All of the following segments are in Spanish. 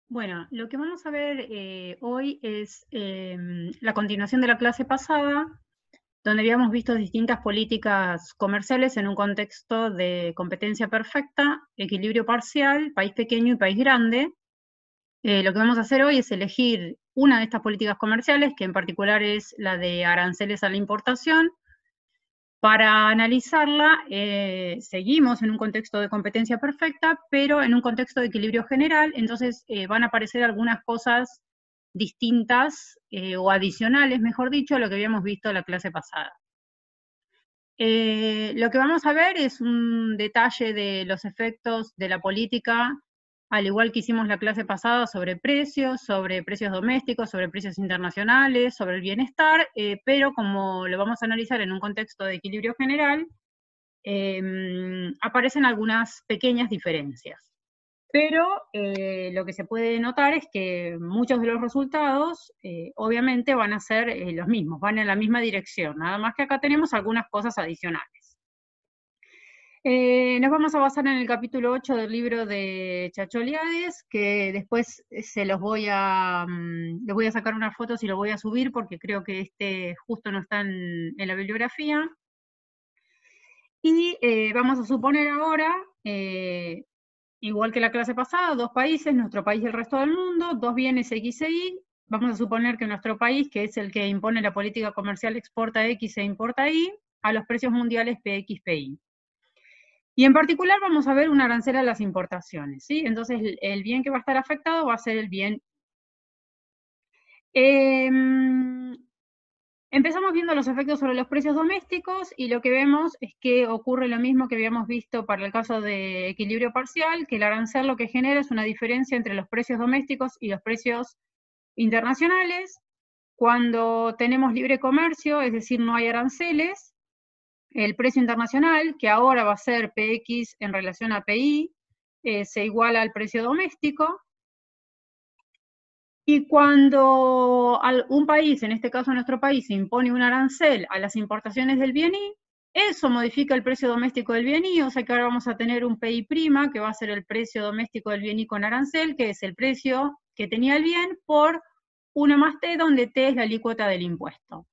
Bueno, lo que vamos a ver hoy es la continuación de la clase pasada, donde habíamos visto distintas políticas comerciales en un contexto de competencia perfecta, equilibrio parcial, país pequeño y país grande. Lo que vamos a hacer hoy es elegir una de estas políticas comerciales, que en particular es la de aranceles a la importación. Para analizarla, seguimos en un contexto de competencia perfecta, pero en un contexto de equilibrio general, entonces van a aparecer algunas cosas distintas o adicionales, mejor dicho, a lo que habíamos visto en la clase pasada. Lo que vamos a ver es un detalle de los efectos de la política, al igual que hicimos la clase pasada sobre precios domésticos, sobre precios internacionales, sobre el bienestar, pero como lo vamos a analizar en un contexto de equilibrio general, aparecen algunas pequeñas diferencias. Pero lo que se puede notar es que muchos de los resultados obviamente van a ser los mismos, van en la misma dirección, nada más que acá tenemos algunas cosas adicionales. Nos vamos a basar en el capítulo 8 del libro de Chacholiades, que después les voy a sacar unas fotos y lo voy a subir porque creo que este justo no está en la bibliografía. Y vamos a suponer ahora, igual que la clase pasada, dos países, nuestro país y el resto del mundo, dos bienes X e Y. Vamos a suponer que nuestro país, que es el que impone la política comercial exporta X e importa Y, a los precios mundiales PX, PY. Y en particular vamos a ver un arancel a las importaciones, ¿sí? Entonces el bien que va a estar afectado va a ser el bien. Empezamos viendo los efectos sobre los precios domésticos y lo que vemos es que ocurre lo mismo que habíamos visto para el caso de equilibrio parcial, que el arancel lo que genera es una diferencia entre los precios domésticos y los precios internacionales. Cuando tenemos libre comercio, es decir, no hay aranceles, el precio internacional, que ahora va a ser PX en relación a PY, se iguala al precio doméstico. Y cuando un país, en este caso nuestro país, impone un arancel a las importaciones del bien Y, eso modifica el precio doméstico del bien Y, o sea que ahora vamos a tener un PI', que va a ser el precio doméstico del bien Y con arancel, que es el precio que tenía el bien por 1 más T, donde T es la alícuota del impuesto.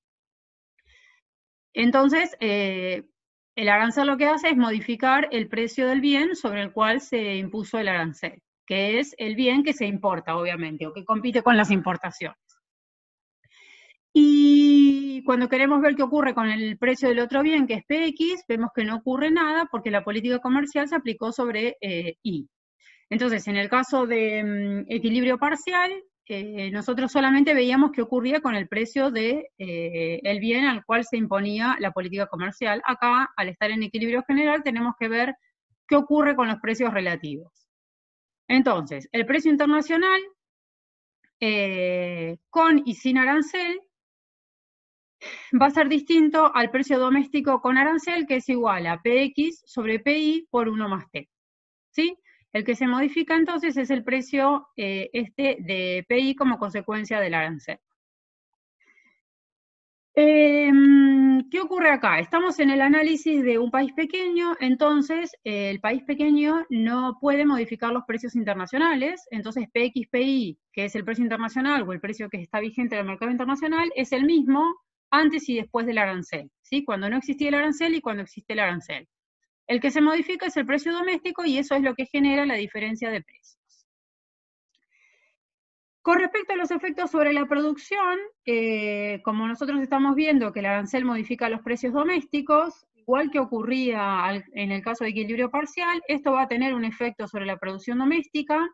Entonces, el arancel lo que hace es modificar el precio del bien sobre el cual se impuso el arancel, que es el bien que se importa, obviamente, o que compite con las importaciones. Y cuando queremos ver qué ocurre con el precio del otro bien, que es PX, vemos que no ocurre nada porque la política comercial se aplicó sobre Y. Entonces, en el caso de equilibrio parcial, nosotros solamente veíamos qué ocurría con el precio del el bien al cual se imponía la política comercial. Acá, al estar en equilibrio general, tenemos que ver qué ocurre con los precios relativos. Entonces, el precio internacional, con y sin arancel, va a ser distinto al precio doméstico con arancel, que es igual a PX sobre PY por 1 más T. ¿Sí? El que se modifica entonces es el precio de PI como consecuencia del arancel. ¿Qué ocurre acá? Estamos en el análisis de un país pequeño, entonces el país pequeño no puede modificar los precios internacionales, entonces PX, PI, que es el precio internacional o el precio que está vigente en el mercado internacional, es el mismo antes y después del arancel, ¿sí? Cuando no existía el arancel y cuando existe el arancel. El que se modifica es el precio doméstico y eso es lo que genera la diferencia de precios. Con respecto a los efectos sobre la producción, como nosotros estamos viendo que el arancel modifica los precios domésticos, igual que ocurría en el caso de equilibrio parcial, esto va a tener un efecto sobre la producción doméstica,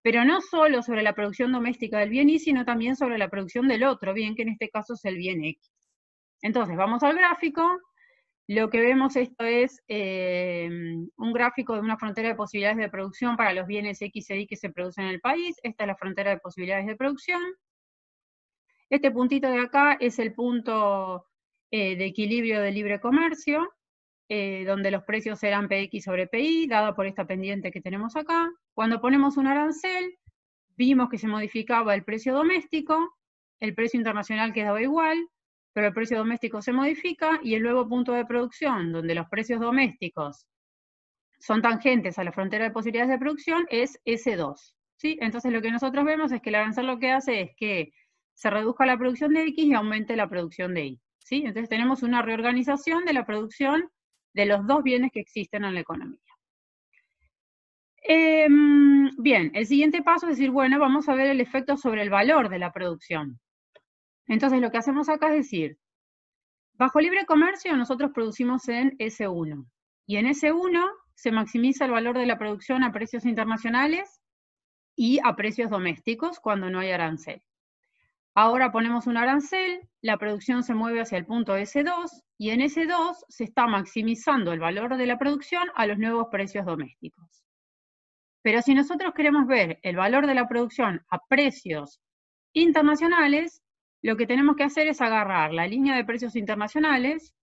pero no solo sobre la producción doméstica del bien Y, sino también sobre la producción del otro bien, que en este caso es el bien X. Entonces, vamos al gráfico. Lo que vemos esto es un gráfico de una frontera de posibilidades de producción para los bienes X e Y que se producen en el país. Esta es la frontera de posibilidades de producción. Este puntito de acá es el punto de equilibrio de libre comercio, donde los precios serán PX sobre PY, dado por esta pendiente que tenemos acá. Cuando ponemos un arancel, vimos que se modificaba el precio doméstico, el precio internacional quedaba igual, pero el precio doméstico se modifica y el nuevo punto de producción, donde los precios domésticos son tangentes a la frontera de posibilidades de producción, es S2, ¿sí? Entonces lo que nosotros vemos es que el arancel lo que hace es que se reduzca la producción de X y aumente la producción de Y, ¿sí? Entonces tenemos una reorganización de la producción de los dos bienes que existen en la economía. Bien, el siguiente paso es decir, bueno, vamos a ver el efecto sobre el valor de la producción. Entonces lo que hacemos acá es decir, bajo libre comercio nosotros producimos en S1, y en S1 se maximiza el valor de la producción a precios internacionales y a precios domésticos cuando no hay arancel. Ahora ponemos un arancel, la producción se mueve hacia el punto S2, y en S2 se está maximizando el valor de la producción a los nuevos precios domésticos. Pero si nosotros queremos ver el valor de la producción a precios internacionales, lo que tenemos que hacer es agarrar la línea de precios internacionales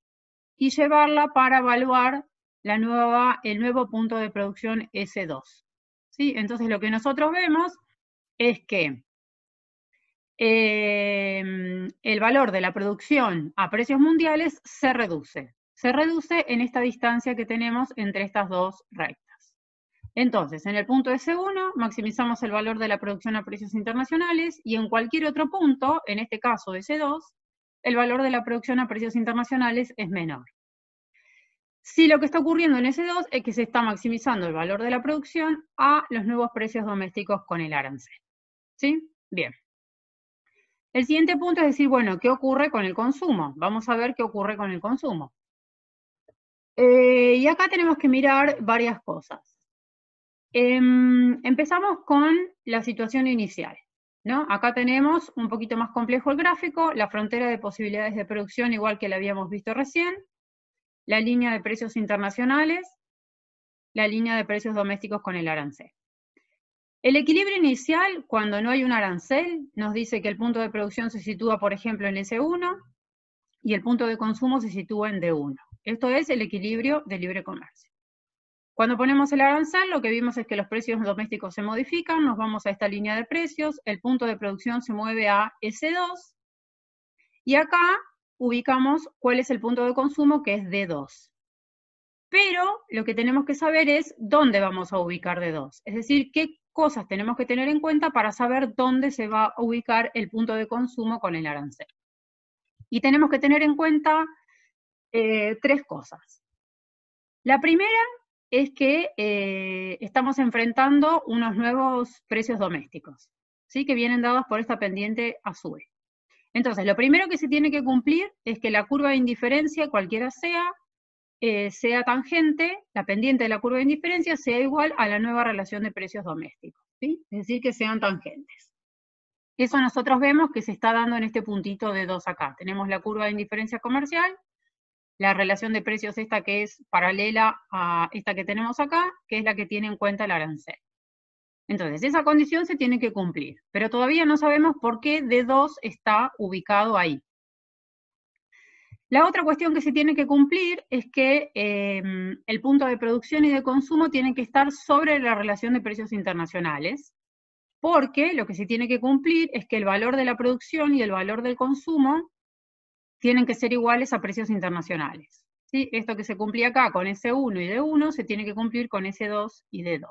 y llevarla para evaluar el nuevo punto de producción S2. ¿Sí? Entonces lo que nosotros vemos es que el valor de la producción a precios mundiales se reduce. Se reduce en esta distancia que tenemos entre estas dos rectas. Entonces, en el punto S1 maximizamos el valor de la producción a precios internacionales y en cualquier otro punto, en este caso S2, el valor de la producción a precios internacionales es menor. Si lo que está ocurriendo en S2 es que se está maximizando el valor de la producción a los nuevos precios domésticos con el arancel. ¿Sí? Bien. El siguiente punto es decir, bueno, ¿qué ocurre con el consumo? Vamos a ver qué ocurre con el consumo. Y acá tenemos que mirar varias cosas. Empezamos con la situación inicial, ¿no? Acá tenemos un poquito más complejo el gráfico, la frontera de posibilidades de producción igual que la habíamos visto recién, la línea de precios internacionales, la línea de precios domésticos con el arancel. El equilibrio inicial, cuando no hay un arancel, nos dice que el punto de producción se sitúa, por ejemplo, en S1 y el punto de consumo se sitúa en D1. Esto es el equilibrio de libre comercio. Cuando ponemos el arancel, lo que vimos es que los precios domésticos se modifican, nos vamos a esta línea de precios, el punto de producción se mueve a S2, y acá ubicamos cuál es el punto de consumo, que es D2. Pero lo que tenemos que saber es dónde vamos a ubicar D2, es decir, qué cosas tenemos que tener en cuenta para saber dónde se va a ubicar el punto de consumo con el arancel. Y tenemos que tener en cuenta tres cosas. La primera es que estamos enfrentando unos nuevos precios domésticos, ¿sí? Que vienen dados por esta pendiente azul. Entonces, lo primero que se tiene que cumplir es que la curva de indiferencia, cualquiera sea tangente, la pendiente de la curva de indiferencia sea igual a la nueva relación de precios domésticos, ¿sí? Es decir, que sean tangentes. Eso nosotros vemos que se está dando en este puntito de 2 acá. Tenemos la curva de indiferencia comercial, la relación de precios esta que es paralela a esta que tenemos acá, que es la que tiene en cuenta el arancel. Entonces, esa condición se tiene que cumplir, pero todavía no sabemos por qué D2 está ubicado ahí. La otra cuestión que se tiene que cumplir es que el punto de producción y de consumo tiene que estar sobre la relación de precios internacionales, porque lo que se tiene que cumplir es que el valor de la producción y el valor del consumo tienen que ser iguales a precios internacionales. ¿Sí? Esto que se cumplía acá con S1 y D1 se tiene que cumplir con S2 y D2.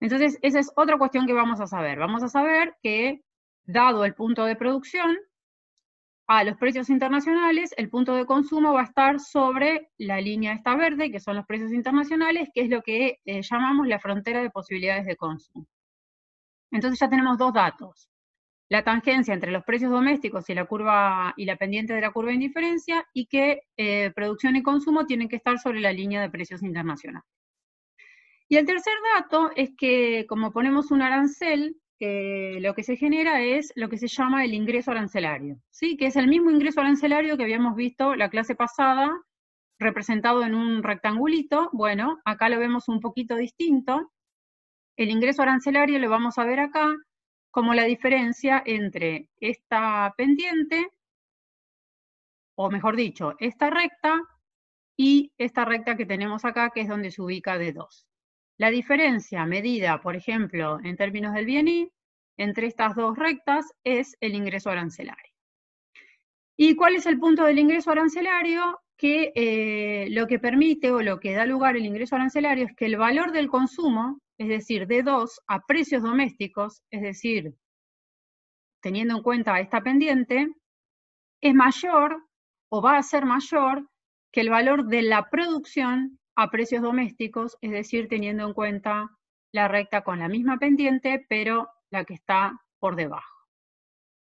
Entonces, esa es otra cuestión que vamos a saber. Vamos a saber que, dado el punto de producción, a los precios internacionales, el punto de consumo va a estar sobre la línea esta verde, que son los precios internacionales, que es lo que llamamos la frontera de posibilidades de consumo. Entonces ya tenemos dos datos. La tangencia entre los precios domésticos y la curva y la pendiente de la curva de indiferencia, y que producción y consumo tienen que estar sobre la línea de precios internacionales. Y el tercer dato es que, como ponemos un arancel, lo que se genera es lo que se llama el ingreso arancelario, ¿sí? Que es el mismo ingreso arancelario que habíamos visto la clase pasada, representado en un rectangulito. Bueno, acá lo vemos un poquito distinto. El ingreso arancelario lo vamos a ver acá como la diferencia entre esta pendiente, o mejor dicho, esta recta, y esta recta que tenemos acá, que es donde se ubica D2. La diferencia medida, por ejemplo, en términos del bien Y, entre estas dos rectas, es el ingreso arancelario. ¿Y cuál es el punto del ingreso arancelario? que lo que permite o lo que da lugar al ingreso arancelario es que el valor del consumo, es decir, D2 a precios domésticos, es decir, teniendo en cuenta esta pendiente, es mayor o va a ser mayor que el valor de la producción a precios domésticos, es decir, teniendo en cuenta la recta con la misma pendiente, pero la que está por debajo.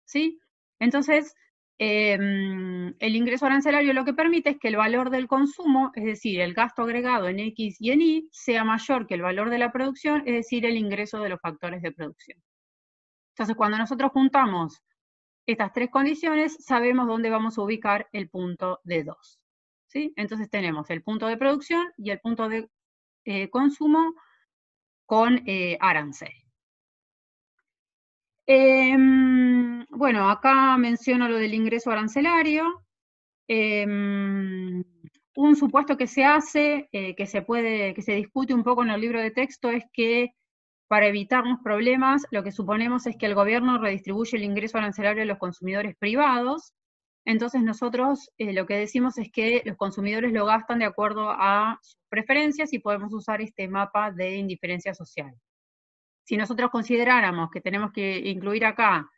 ¿Sí? Entonces, el ingreso arancelario lo que permite es que el valor del consumo, es decir, el gasto agregado en X y en Y, sea mayor que el valor de la producción, es decir, el ingreso de los factores de producción. Entonces, cuando nosotros juntamos estas tres condiciones, sabemos dónde vamos a ubicar el punto D2. ¿Sí? Entonces tenemos el punto de producción y el punto de consumo con arancel. Bueno, acá menciono lo del ingreso arancelario. Un supuesto que se hace, que se discute un poco en el libro de texto, es que para evitarnos problemas, lo que suponemos es que el gobierno redistribuye el ingreso arancelario a los consumidores privados. Entonces nosotros lo que decimos es que los consumidores lo gastan de acuerdo a sus preferencias y podemos usar este mapa de indiferencia social. Si nosotros consideráramos que tenemos que incluir acá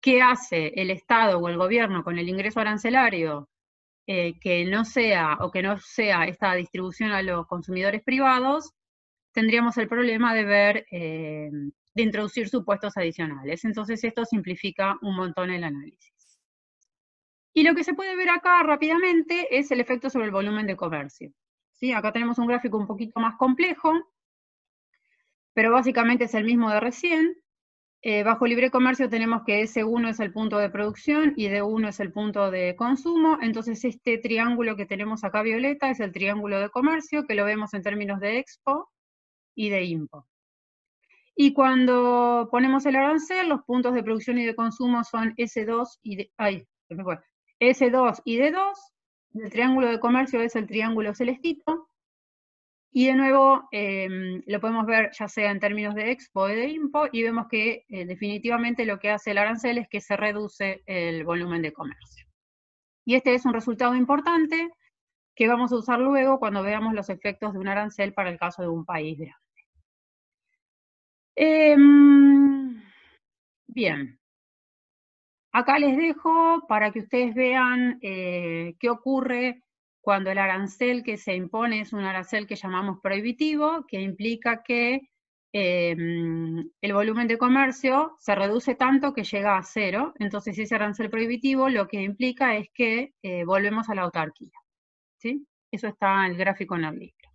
qué hace el Estado o el gobierno con el ingreso arancelario, que no sea esta distribución a los consumidores privados, tendríamos el problema de ver, de introducir supuestos adicionales. Entonces esto simplifica un montón el análisis. Y lo que se puede ver acá rápidamente es el efecto sobre el volumen de comercio. ¿Sí? Acá tenemos un gráfico un poquito más complejo, pero básicamente es el mismo de recién. Bajo libre comercio tenemos que S1 es el punto de producción y D1 es el punto de consumo. Entonces este triángulo que tenemos acá violeta es el triángulo de comercio, que lo vemos en términos de expo y de impo. Y cuando ponemos el arancel, los puntos de producción y de consumo son S2 y S2 y D2. El triángulo de comercio es el triángulo celestito. Y de nuevo, lo podemos ver ya sea en términos de expo o de impo, y vemos que definitivamente lo que hace el arancel es que se reduce el volumen de comercio. Y este es un resultado importante que vamos a usar luego cuando veamos los efectos de un arancel para el caso de un país grande. Bien. Acá les dejo para que ustedes vean qué ocurre cuando el arancel que se impone es un arancel que llamamos prohibitivo, que implica que el volumen de comercio se reduce tanto que llega a cero. Entonces ese arancel prohibitivo lo que implica es que volvemos a la autarquía. ¿Sí? Eso está en el gráfico en el libro.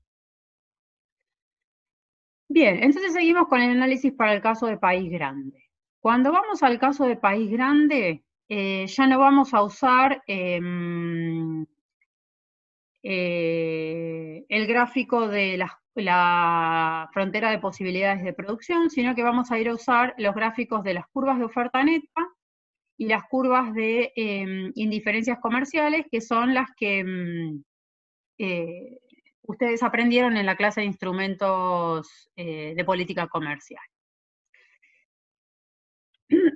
Bien, entonces seguimos con el análisis para el caso de país grande. Cuando vamos al caso de país grande, ya no vamos a usar el gráfico de la frontera de posibilidades de producción, sino que vamos a ir a usar los gráficos de las curvas de oferta neta y las curvas de indiferencias comerciales, que son las que ustedes aprendieron en la clase de instrumentos de política comercial.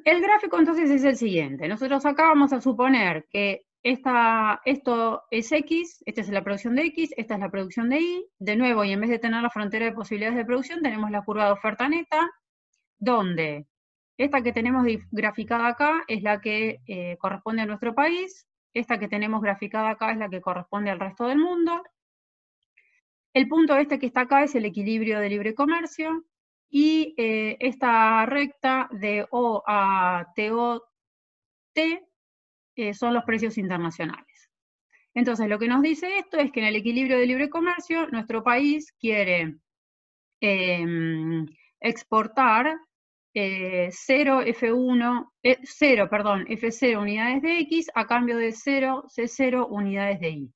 El gráfico entonces es el siguiente. Nosotros acá vamos a suponer que esto es X, esta es la producción de X, esta es la producción de Y. De nuevo, y en vez de tener la frontera de posibilidades de producción, tenemos la curva de oferta neta, donde esta que tenemos graficada acá es la que corresponde a nuestro país, esta que tenemos graficada acá es la que corresponde al resto del mundo. El punto este que está acá es el equilibrio de libre comercio, y esta recta de O a TOT son los precios internacionales. Entonces, lo que nos dice esto es que en el equilibrio de libre comercio, nuestro país quiere exportar 0 F0 unidades de X a cambio de 0 C0 unidades de Y.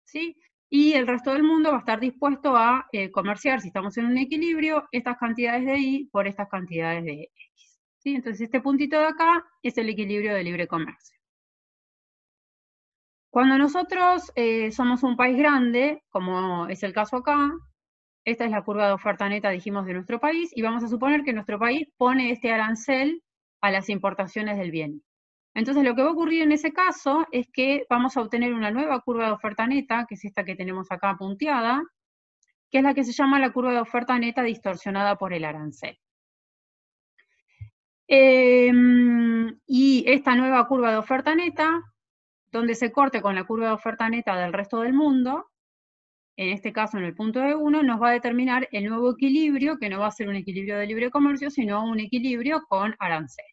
¿Sí? Y el resto del mundo va a estar dispuesto a comerciar, si estamos en un equilibrio, estas cantidades de Y por estas cantidades de X. ¿Sí? Entonces este puntito de acá es el equilibrio de libre comercio. Cuando nosotros somos un país grande, como es el caso acá, esta es la curva de oferta neta, dijimos, de nuestro país, y vamos a suponer que nuestro país pone este arancel a las importaciones del bien. Entonces lo que va a ocurrir en ese caso es que vamos a obtener una nueva curva de oferta neta, que es esta que tenemos acá punteada, que es la que se llama la curva de oferta neta distorsionada por el arancel. Y esta nueva curva de oferta neta, donde se corte con la curva de oferta neta del resto del mundo, en este caso en el punto E1, nos va a determinar el nuevo equilibrio, que no va a ser un equilibrio de libre comercio, sino un equilibrio con arancel.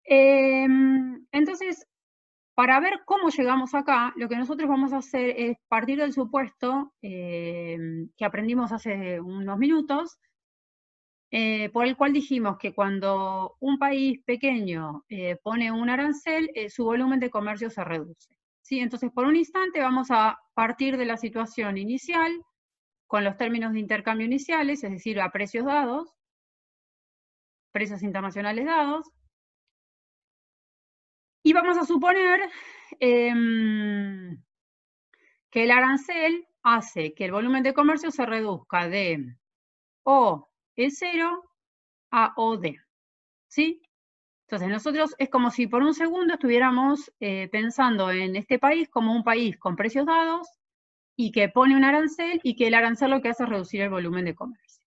Entonces, para ver cómo llegamos acá, lo que nosotros vamos a hacer es partir del supuesto que aprendimos hace unos minutos, por el cual dijimos que cuando un país pequeño pone un arancel, su volumen de comercio se reduce. ¿Sí? Entonces, por un instante vamos a partir de la situación inicial, con los términos de intercambio iniciales, es decir, a precios dados, precios internacionales dados, y vamos a suponer que el arancel hace que el volumen de comercio se reduzca de OE0 a OD, ¿sí? Entonces nosotros es como si por un segundo estuviéramos pensando en este país como un país con precios dados y que pone un arancel y que el arancel lo que hace es reducir el volumen de comercio.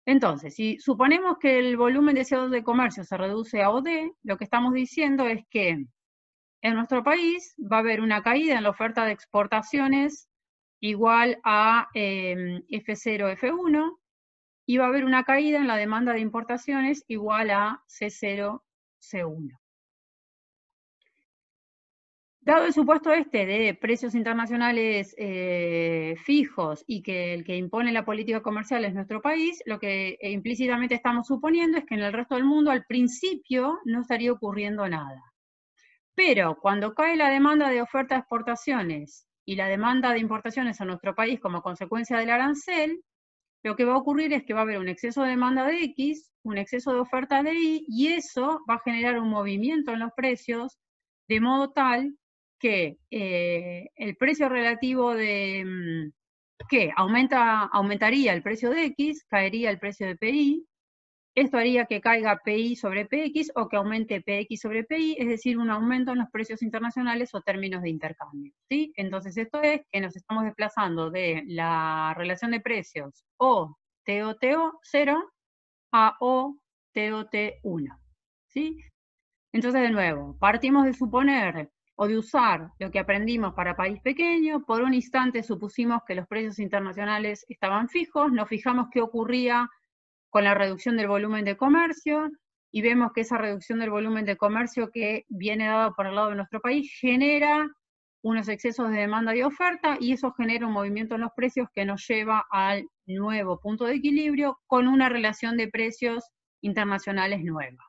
Entonces, si suponemos que el volumen deseado de comercio se reduce a OD, lo que estamos diciendo es que en nuestro país va a haber una caída en la oferta de exportaciones igual a F0, F1, y va a haber una caída en la demanda de importaciones igual a C0, C1. Dado el supuesto este de precios internacionales fijos y que el que impone la política comercial es nuestro país, lo que implícitamente estamos suponiendo es que en el resto del mundo al principio no estaría ocurriendo nada. Pero cuando cae la demanda de oferta de exportaciones y la demanda de importaciones a nuestro país como consecuencia del arancel, lo que va a ocurrir es que va a haber un exceso de demanda de X, un exceso de oferta de Y, y eso va a generar un movimiento en los precios de modo tal que el precio relativo de que aumentaría el precio de X, caería el precio de PI. Esto haría que caiga PI sobre PX o que aumente PX sobre PI, es decir, un aumento en los precios internacionales o términos de intercambio, ¿sí? Entonces esto es que nos estamos desplazando de la relación de precios O TOTO0 a O TOT1, ¿sí? Entonces, de nuevo, partimos de suponer o de usar lo que aprendimos para país pequeño. Por un instante supusimos que los precios internacionales estaban fijos, nos fijamos qué ocurría con la reducción del volumen de comercio, y vemos que esa reducción del volumen de comercio que viene dado por el lado de nuestro país genera unos excesos de demanda y oferta, y eso genera un movimiento en los precios que nos lleva al nuevo punto de equilibrio con una relación de precios internacionales nueva.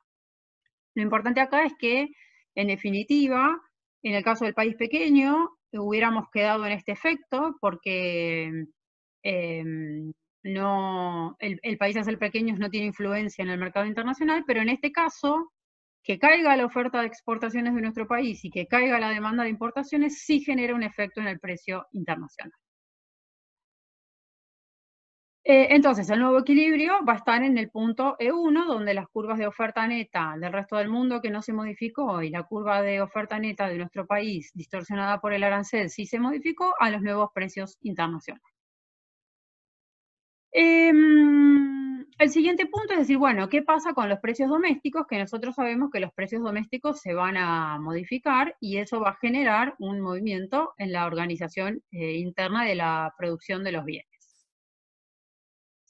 Lo importante acá es que, en definitiva, en el caso del país pequeño, hubiéramos quedado en este efecto porque el país al ser pequeño no tiene influencia en el mercado internacional, pero en este caso, que caiga la oferta de exportaciones de nuestro país y que caiga la demanda de importaciones, sí genera un efecto en el precio internacional. Entonces, el nuevo equilibrio va a estar en el punto E1, donde las curvas de oferta neta del resto del mundo que no se modificó y la curva de oferta neta de nuestro país, distorsionada por el arancel, sí se modificó a los nuevos precios internacionales. El siguiente punto es decir, bueno, ¿qué pasa con los precios domésticos? Que nosotros sabemos que los precios domésticos se van a modificar y eso va a generar un movimiento en la organización interna de la producción de los bienes.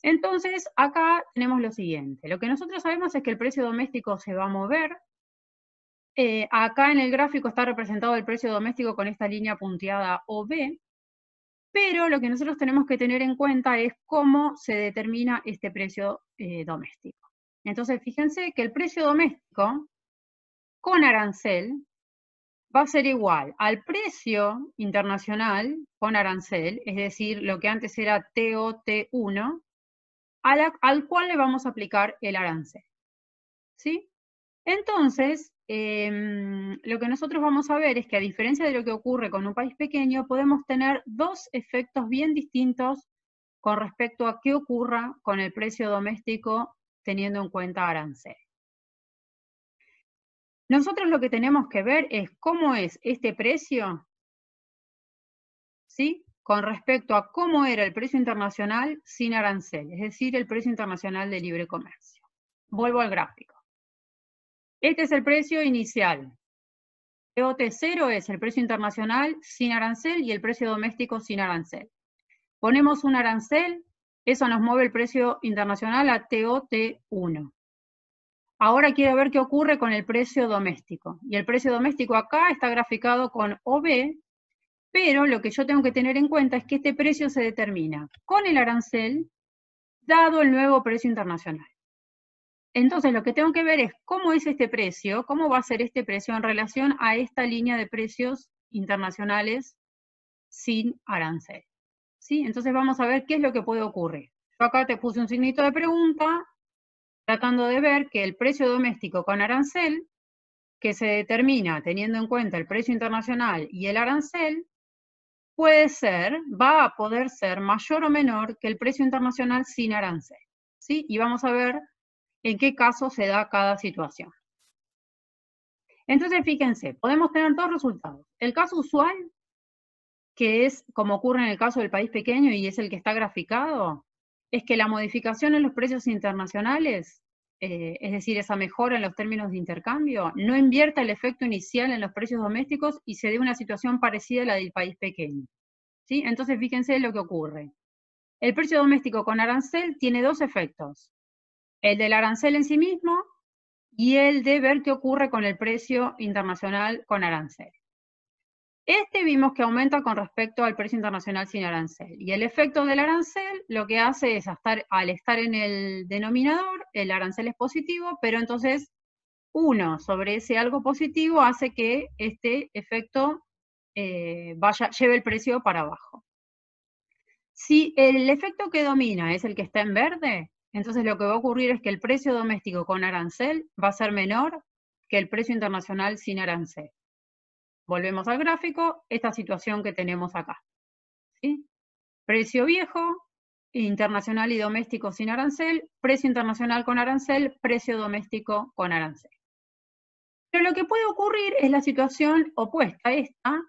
Entonces, acá tenemos lo siguiente. Lo que nosotros sabemos es que el precio doméstico se va a mover. Acá en el gráfico está representado el precio doméstico con esta línea punteada OB. Pero lo que nosotros tenemos que tener en cuenta es cómo se determina este precio doméstico. Entonces, fíjense que el precio doméstico con arancel va a ser igual al precio internacional con arancel, es decir, lo que antes era TOT1, al cual le vamos a aplicar el arancel. ¿Sí? Entonces, lo que nosotros vamos a ver es que a diferencia de lo que ocurre con un país pequeño, podemos tener dos efectos bien distintos con respecto a qué ocurra con el precio doméstico teniendo en cuenta arancel. Nosotros lo que tenemos que ver es cómo es este precio, ¿sí?, con respecto a cómo era el precio internacional sin arancel, es decir, el precio internacional de libre comercio. Vuelvo al gráfico. Este es el precio inicial. TOT0 es el precio internacional sin arancel y el precio doméstico sin arancel. Ponemos un arancel, eso nos mueve el precio internacional a TOT1. Ahora quiero ver qué ocurre con el precio doméstico. Y el precio doméstico acá está graficado con OB, pero lo que yo tengo que tener en cuenta es que este precio se determina con el arancel, dado el nuevo precio internacional. Entonces lo que tengo que ver es cómo es este precio, cómo va a ser este precio en relación a esta línea de precios internacionales sin arancel. ¿Sí? Entonces vamos a ver qué es lo que puede ocurrir. Yo acá te puse un signito de pregunta, tratando de ver que el precio doméstico con arancel, que se determina teniendo en cuenta el precio internacional y el arancel, va a poder ser mayor o menor que el precio internacional sin arancel. ¿Sí? Y vamos a ver en qué caso se da cada situación. Entonces, fíjense, podemos tener dos resultados. El caso usual, que es como ocurre en el caso del país pequeño y es el que está graficado, es que la modificación en los precios internacionales, es decir, esa mejora en los términos de intercambio, no invierta el efecto inicial en los precios domésticos y se dé una situación parecida a la del país pequeño. ¿Sí? Entonces, fíjense lo que ocurre. El precio doméstico con arancel tiene dos efectos. El del arancel en sí mismo y el de ver qué ocurre con el precio internacional con arancel. Este vimos que aumenta con respecto al precio internacional sin arancel. Y el efecto del arancel lo que hace es, al estar en el denominador, el arancel es positivo, pero entonces 1 sobre ese algo positivo hace que este efecto lleve el precio para abajo. Si el efecto que domina es el que está en verde, entonces lo que va a ocurrir es que el precio doméstico con arancel va a ser menor que el precio internacional sin arancel. Volvemos al gráfico, esta situación que tenemos acá. ¿Sí? Precio viejo, internacional y doméstico sin arancel, precio internacional con arancel, precio doméstico con arancel. Pero lo que puede ocurrir es la situación opuesta a esta,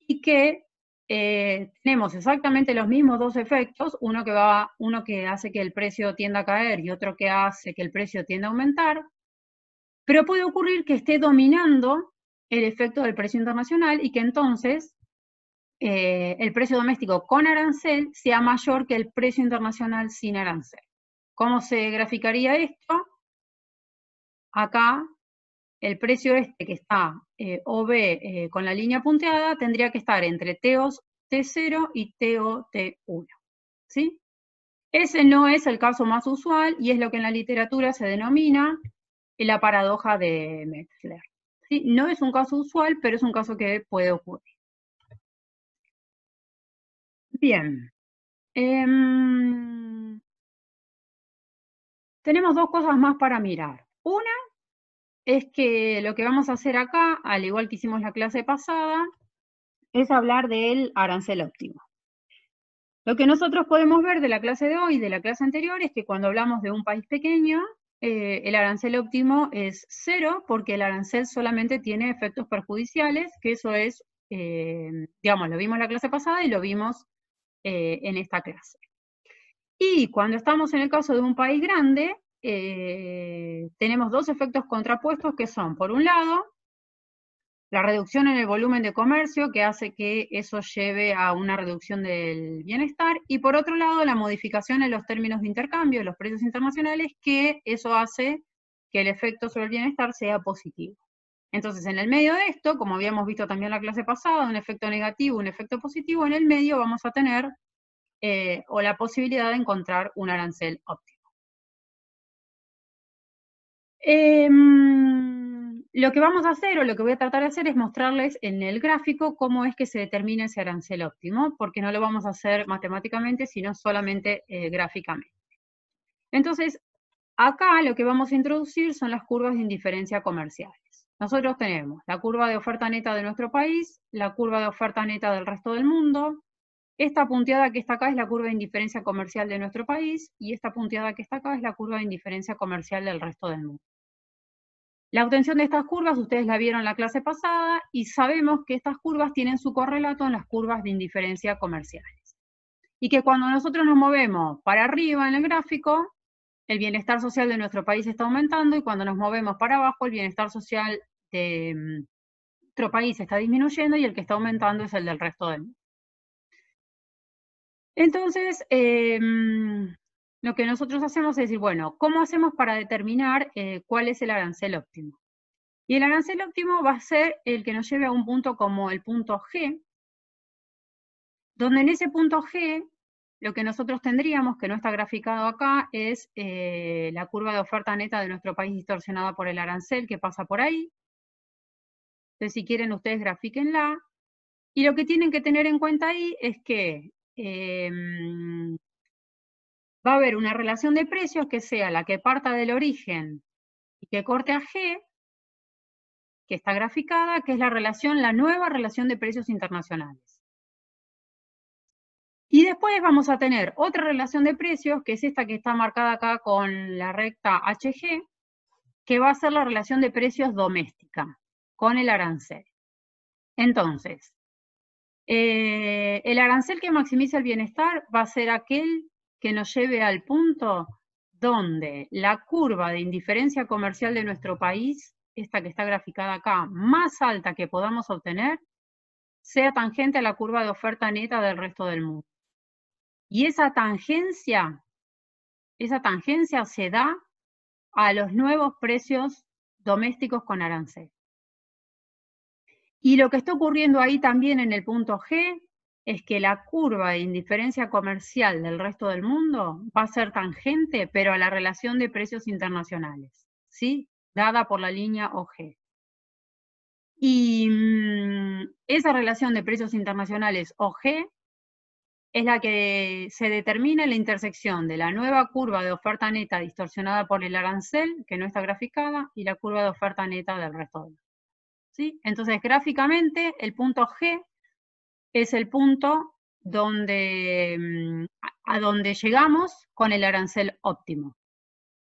y que tenemos exactamente los mismos dos efectos, uno que hace que el precio tienda a caer y otro que hace que el precio tienda a aumentar, pero puede ocurrir que esté dominando el efecto del precio internacional y que entonces el precio doméstico con arancel sea mayor que el precio internacional sin arancel. ¿Cómo se graficaría esto? Acá el precio este que está OB con la línea punteada tendría que estar entre TOT0 y TOT1. ¿Sí? Ese no es el caso más usual y es lo que en la literatura se denomina la paradoja de Metzler. ¿Sí? No es un caso usual, pero es un caso que puede ocurrir. Bien. Tenemos dos cosas más para mirar. Una es que lo que vamos a hacer acá, al igual que hicimos la clase pasada, es hablar del arancel óptimo. Lo que nosotros podemos ver de la clase de hoy y de la clase anterior es que cuando hablamos de un país pequeño, el arancel óptimo es 0 porque el arancel solamente tiene efectos perjudiciales, que eso es, digamos, lo vimos en la clase pasada y lo vimos en esta clase. Y cuando estamos en el caso de un país grande, tenemos dos efectos contrapuestos que son, por un lado, la reducción en el volumen de comercio, que hace que eso lleve a una reducción del bienestar, y por otro lado, la modificación en los términos de intercambio, de los precios internacionales, que eso hace que el efecto sobre el bienestar sea positivo. Entonces, en el medio de esto, como habíamos visto también en la clase pasada, un efecto negativo, un efecto positivo, en el medio vamos a tener o la posibilidad de encontrar un arancel óptimo. Lo que vamos a hacer, o lo que voy a tratar de hacer, es mostrarles en el gráfico cómo es que se determina ese arancel óptimo, porque no lo vamos a hacer matemáticamente, sino solamente gráficamente. Entonces, acá lo que vamos a introducir son las curvas de indiferencia comerciales. Nosotros tenemos la curva de oferta neta de nuestro país, la curva de oferta neta del resto del mundo. Esta punteada que está acá es la curva de indiferencia comercial de nuestro país, y esta punteada que está acá es la curva de indiferencia comercial del resto del mundo. La obtención de estas curvas, ustedes la vieron en la clase pasada, y sabemos que estas curvas tienen su correlato en las curvas de indiferencia comerciales. Y que cuando nosotros nos movemos para arriba en el gráfico, el bienestar social de nuestro país está aumentando, y cuando nos movemos para abajo, el bienestar social de nuestro país está disminuyendo, y el que está aumentando es el del resto del mundo. Entonces, lo que nosotros hacemos es decir, bueno, ¿cómo hacemos para determinar cuál es el arancel óptimo? Y el arancel óptimo va a ser el que nos lleve a un punto como el punto G, donde en ese punto G, lo que nosotros tendríamos, que no está graficado acá, es la curva de oferta neta de nuestro país distorsionada por el arancel que pasa por ahí. Entonces, si quieren, ustedes grafíquenla. Y lo que tienen que tener en cuenta ahí es que va a haber una relación de precios que sea la que parta del origen y que corte a G, que está graficada, que es la nueva relación de precios internacionales. Y después vamos a tener otra relación de precios, que es esta que está marcada acá con la recta HG, que va a ser la relación de precios doméstica, con el arancel. Entonces, el arancel que maximiza el bienestar va a ser aquel que nos lleve al punto donde la curva de indiferencia comercial de nuestro país, esta que está graficada acá, más alta que podamos obtener, sea tangente a la curva de oferta neta del resto del mundo. Y esa tangencia se da a los nuevos precios domésticos con arancel. Y lo que está ocurriendo ahí también en el punto G es que la curva de indiferencia comercial del resto del mundo va a ser tangente, pero a la relación de precios internacionales, ¿sí? Dada por la línea OG. Y esa relación de precios internacionales OG es la que se determina en la intersección de la nueva curva de oferta neta distorsionada por el arancel, que no está graficada, y la curva de oferta neta del resto del mundo. ¿Sí? Entonces, gráficamente, el punto G es el punto donde, a donde llegamos con el arancel óptimo.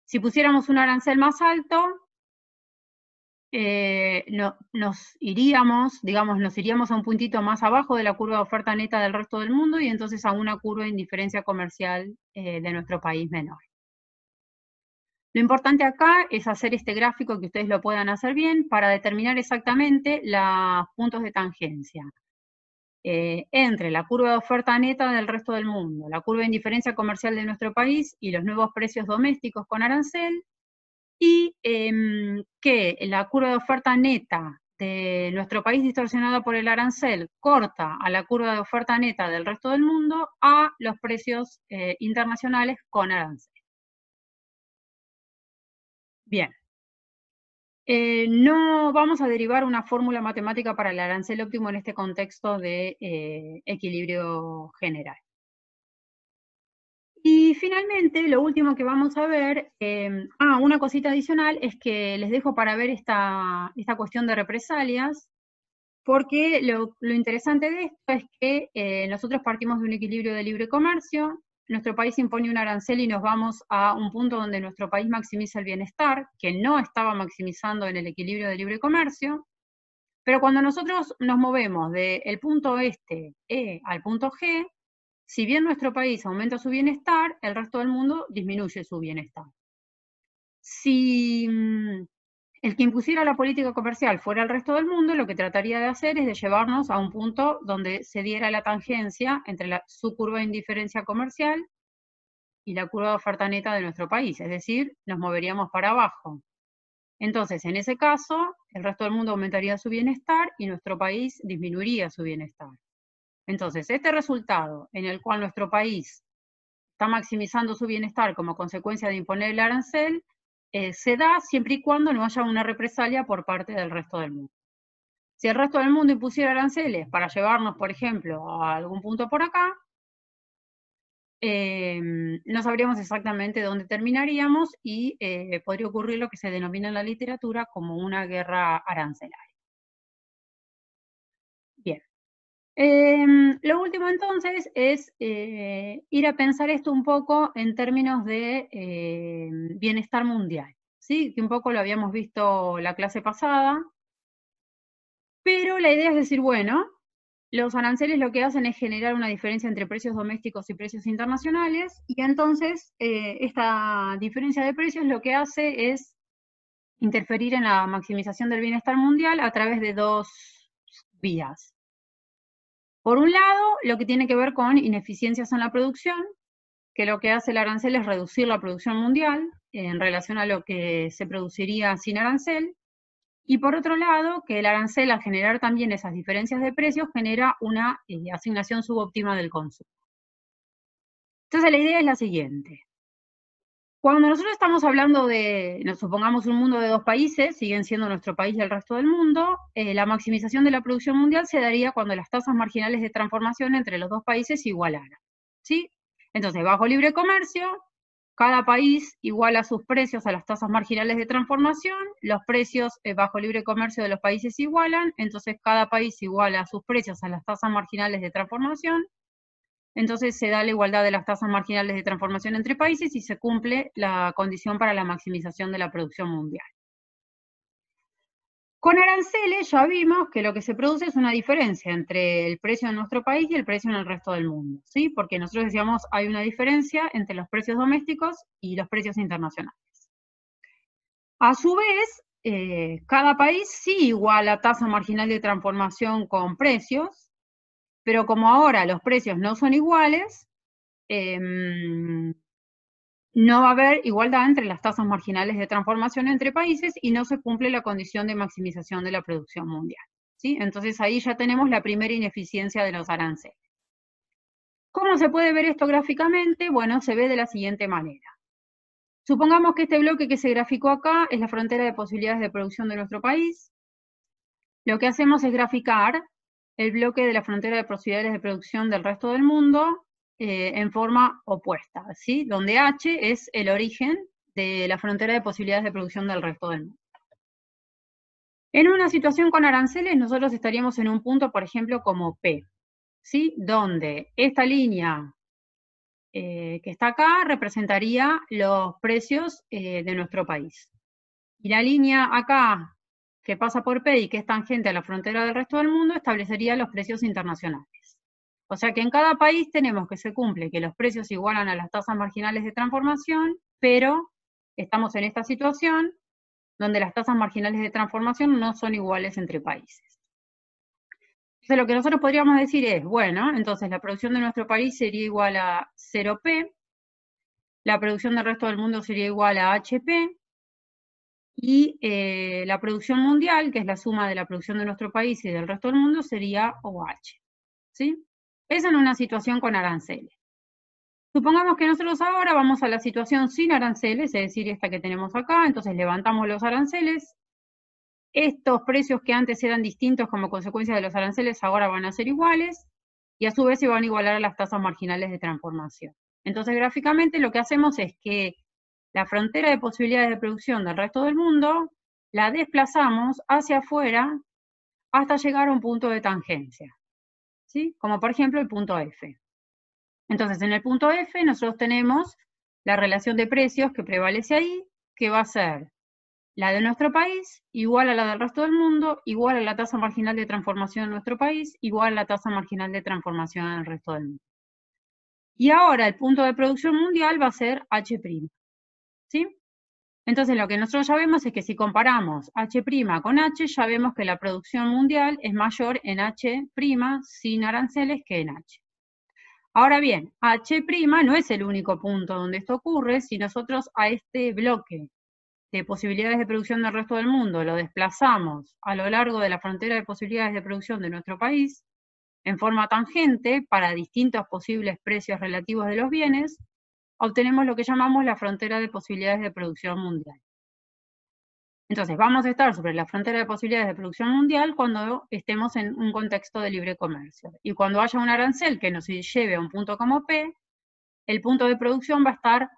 Si pusiéramos un arancel más alto, nos iríamos a un puntito más abajo de la curva de oferta neta del resto del mundo, y entonces a una curva de indiferencia comercial de nuestro país menor. Lo importante acá es hacer este gráfico, que ustedes lo puedan hacer bien, para determinar exactamente los puntos de tangencia entre la curva de oferta neta del resto del mundo, la curva de indiferencia comercial de nuestro país y los nuevos precios domésticos con arancel, y que la curva de oferta neta de nuestro país distorsionada por el arancel corta a la curva de oferta neta del resto del mundo a los precios internacionales con arancel. Bien. No vamos a derivar una fórmula matemática para el arancel óptimo en este contexto de equilibrio general. Y finalmente, lo último que vamos a ver, una cosita adicional, es que les dejo para ver esta cuestión de represalias, porque lo interesante de esto es que nosotros partimos de un equilibrio de libre comercio, nuestro país impone un arancel y nos vamos a un punto donde nuestro país maximiza el bienestar, que no estaba maximizando en el equilibrio de libre comercio, pero cuando nosotros nos movemos del punto este, E, al punto G, si bien nuestro país aumenta su bienestar, el resto del mundo disminuye su bienestar. Si el que impusiera la política comercial fuera el resto del mundo, lo que trataría de hacer es de llevarnos a un punto donde se diera la tangencia entre su curva de indiferencia comercial y la curva de oferta neta de nuestro país, es decir, nos moveríamos para abajo. Entonces, en ese caso, el resto del mundo aumentaría su bienestar y nuestro país disminuiría su bienestar. Entonces, este resultado en el cual nuestro país está maximizando su bienestar como consecuencia de imponer el arancel, se da siempre y cuando no haya una represalia por parte del resto del mundo. Si el resto del mundo impusiera aranceles para llevarnos, por ejemplo, a algún punto por acá, no sabríamos exactamente dónde terminaríamos y podría ocurrir lo que se denomina en la literatura como una guerra arancelaria. Bien. Lo último entonces es ir a pensar esto un poco en términos de bienestar mundial, ¿sí? Que un poco lo habíamos visto la clase pasada. Pero la idea es decir, bueno, los aranceles lo que hacen es generar una diferencia entre precios domésticos y precios internacionales, y entonces esta diferencia de precios lo que hace es interferir en la maximización del bienestar mundial a través de dos vías. Por un lado, lo que tiene que ver con ineficiencias en la producción, que lo que hace el arancel es reducir la producción mundial en relación a lo que se produciría sin arancel. Y por otro lado, que el arancel, al generar también esas diferencias de precios, genera una asignación subóptima del consumo. Entonces la idea es la siguiente. Cuando nosotros estamos hablando de, nos supongamos un mundo de dos países, siguen siendo nuestro país y el resto del mundo, la maximización de la producción mundial se daría cuando las tasas marginales de transformación entre los dos países se igualaran, ¿sí? Entonces, bajo libre comercio, cada país iguala sus precios a las tasas marginales de transformación, los precios bajo libre comercio de los países se igualan, entonces cada país iguala sus precios a las tasas marginales de transformación, entonces se da la igualdad de las tasas marginales de transformación entre países y se cumple la condición para la maximización de la producción mundial. Con aranceles ya vimos que lo que se produce es una diferencia entre el precio en nuestro país y el precio en el resto del mundo, ¿sí? Porque nosotros decíamos hay una diferencia entre los precios domésticos y los precios internacionales. A su vez, cada país sí iguala tasa marginal de transformación con precios, pero como ahora los precios no son iguales, no va a haber igualdad entre las tasas marginales de transformación entre países y no se cumple la condición de maximización de la producción mundial, ¿sí? Entonces ahí ya tenemos la primera ineficiencia de los aranceles. ¿Cómo se puede ver esto gráficamente? Bueno, se ve de la siguiente manera. Supongamos que este bloque que se graficó acá es la frontera de posibilidades de producción de nuestro país. Lo que hacemos es graficar el bloque de la frontera de posibilidades de producción del resto del mundo en forma opuesta, ¿sí? Donde H es el origen de la frontera de posibilidades de producción del resto del mundo. En una situación con aranceles, nosotros estaríamos en un punto, por ejemplo, como P, ¿sí? Donde esta línea que está acá representaría los precios de nuestro país. Y la línea acá, que pasa por P y que es tangente a la frontera del resto del mundo, establecería los precios internacionales. O sea que en cada país tenemos que se cumple que los precios igualan a las tasas marginales de transformación, pero estamos en esta situación donde las tasas marginales de transformación no son iguales entre países. Entonces lo que nosotros podríamos decir es, bueno, entonces la producción de nuestro país sería igual a 0P, la producción del resto del mundo sería igual a HP, y la producción mundial, que es la suma de la producción de nuestro país y del resto del mundo, sería OH, ¿sí? Eso en una situación con aranceles. Supongamos que nosotros ahora vamos a la situación sin aranceles, es decir, esta que tenemos acá, entonces levantamos los aranceles. Estos precios que antes eran distintos como consecuencia de los aranceles ahora van a ser iguales, y a su vez se van a igualar a las tasas marginales de transformación. Entonces, gráficamente lo que hacemos es que la frontera de posibilidades de producción del resto del mundo la desplazamos hacia afuera hasta llegar a un punto de tangencia, ¿sí? Como por ejemplo el punto F. Entonces, en el punto F nosotros tenemos la relación de precios que prevalece ahí, que va a ser la de nuestro país igual a la del resto del mundo, igual a la tasa marginal de transformación en nuestro país, igual a la tasa marginal de transformación en el resto del mundo. Y ahora el punto de producción mundial va a ser H', ¿sí? Entonces lo que nosotros ya vemos es que si comparamos H' con H, ya vemos que la producción mundial es mayor en H' sin aranceles que en H. Ahora bien, H' no es el único punto donde esto ocurre. Si nosotros a este bloque de posibilidades de producción del resto del mundo lo desplazamos a lo largo de la frontera de posibilidades de producción de nuestro país, en forma tangente para distintos posibles precios relativos de los bienes, obtenemos lo que llamamos la frontera de posibilidades de producción mundial. Entonces, vamos a estar sobre la frontera de posibilidades de producción mundial cuando estemos en un contexto de libre comercio. Y cuando haya un arancel que nos lleve a un punto como P, el punto de producción va a estar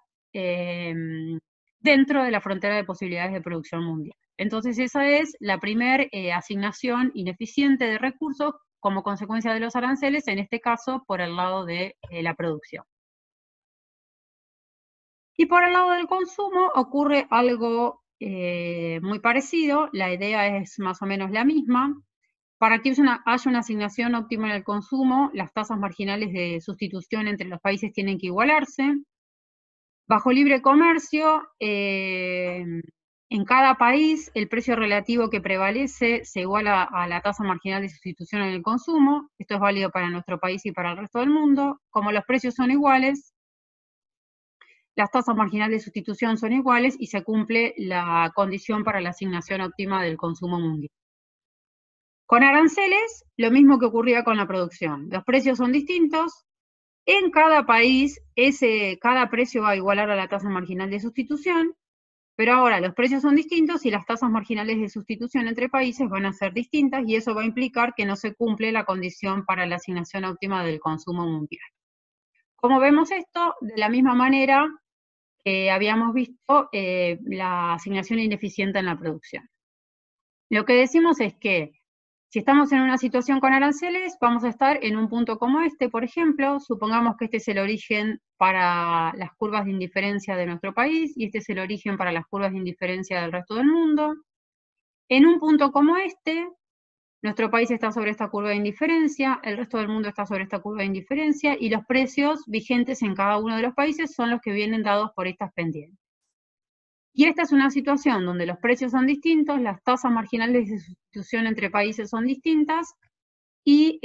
dentro de la frontera de posibilidades de producción mundial. Entonces, esa es la primera asignación ineficiente de recursos como consecuencia de los aranceles, en este caso por el lado de la producción. Y por el lado del consumo ocurre algo muy parecido, la idea es más o menos la misma. Para que haya una asignación óptima en el consumo, las tasas marginales de sustitución entre los países tienen que igualarse. Bajo libre comercio, en cada país el precio relativo que prevalece se iguala a la tasa marginal de sustitución en el consumo. Esto es válido para nuestro país y para el resto del mundo. Como los precios son iguales, las tasas marginales de sustitución son iguales y se cumple la condición para la asignación óptima del consumo mundial. Con aranceles, lo mismo que ocurría con la producción. Los precios son distintos. En cada país, cada precio va a igualar a la tasa marginal de sustitución, pero ahora los precios son distintos y las tasas marginales de sustitución entre países van a ser distintas y eso va a implicar que no se cumple la condición para la asignación óptima del consumo mundial. Como vemos esto, de la misma manera que habíamos visto la asignación ineficiente en la producción. Lo que decimos es que si estamos en una situación con aranceles, vamos a estar en un punto como este, por ejemplo. Supongamos que este es el origen para las curvas de indiferencia de nuestro país y este es el origen para las curvas de indiferencia del resto del mundo. En un punto como este, nuestro país está sobre esta curva de indiferencia, el resto del mundo está sobre esta curva de indiferencia y los precios vigentes en cada uno de los países son los que vienen dados por estas pendientes. Y esta es una situación donde los precios son distintos, las tasas marginales de sustitución entre países son distintas, y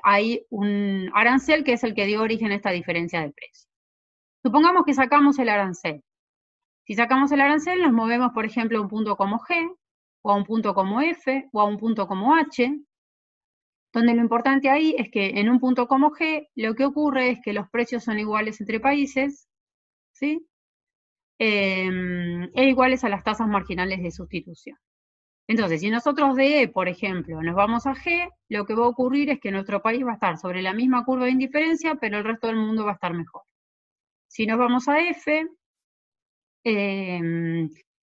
hay un arancel que es el que dio origen a esta diferencia de precio. Supongamos que sacamos el arancel. Si sacamos el arancel, nos movemos, por ejemplo, a un punto como G, o a un punto como F, o a un punto como H, donde lo importante ahí es que en un punto como G, lo que ocurre es que los precios son iguales entre países, ¿sí? E iguales a las tasas marginales de sustitución. Entonces, si nosotros de E, por ejemplo, nos vamos a G, lo que va a ocurrir es que nuestro país va a estar sobre la misma curva de indiferencia, pero el resto del mundo va a estar mejor. Si nos vamos a F,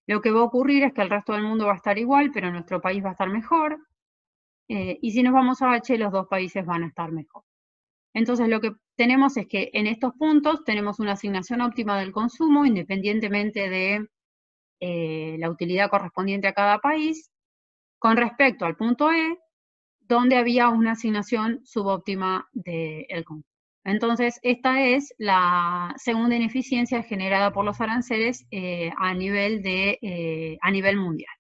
lo que va a ocurrir es que el resto del mundo va a estar igual, pero nuestro país va a estar mejor. Y si nos vamos a H, los dos países van a estar mejor. Entonces, lo que tenemos es que en estos puntos tenemos una asignación óptima del consumo, independientemente de la utilidad correspondiente a cada país, con respecto al punto E, donde había una asignación subóptima del consumo. Entonces, esta es la segunda ineficiencia generada por los aranceles a nivel mundial.